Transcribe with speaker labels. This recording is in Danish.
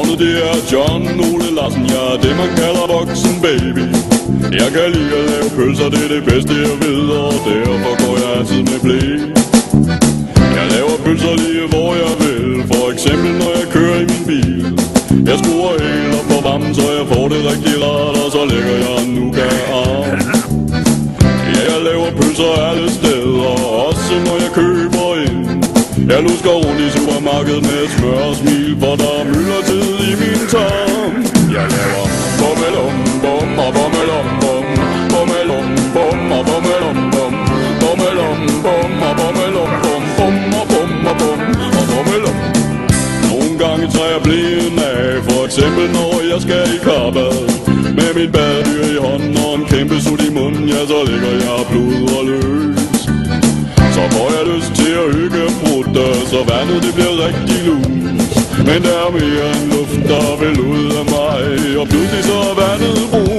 Speaker 1: Navnet det er John Ole Larsen, jeg er det man kalder voksen baby. Jeg kan lide at lave pølser, det er det bedste jeg ved, og derfor går jeg altid med blæ. Jeg laver pølser lige hvor jeg vil, for eksempel når jeg kører i min bil. Jeg skruer helt op på varmen, så jeg får det rigtig rart, og så lægger jeg en nougat-arm. Ja, jeg laver pølser alle steder, også når jeg køber ind. Jeg lusker rundt i supermarkedet med et smør og smil, for der er myldretid i min tarm. Jeg laver bummelum bum og bummelum bum, bummelum bum og bummelum bum, bummelum bum og bummelum bum, bum og bum og bum og bummelum. Nogle gange tager jeg blæen af, for eksempel når jeg skal i karbad. Med mit baddyr i hånden og en kæmpe sut i munden, ja så ligger jeg blod og løs. Så får jeg lyst til at hygge brutte, så vandet det bliver rigtig lus. Men der er mere end luft, der vil ud af mig, og pludselig så er vandet brun.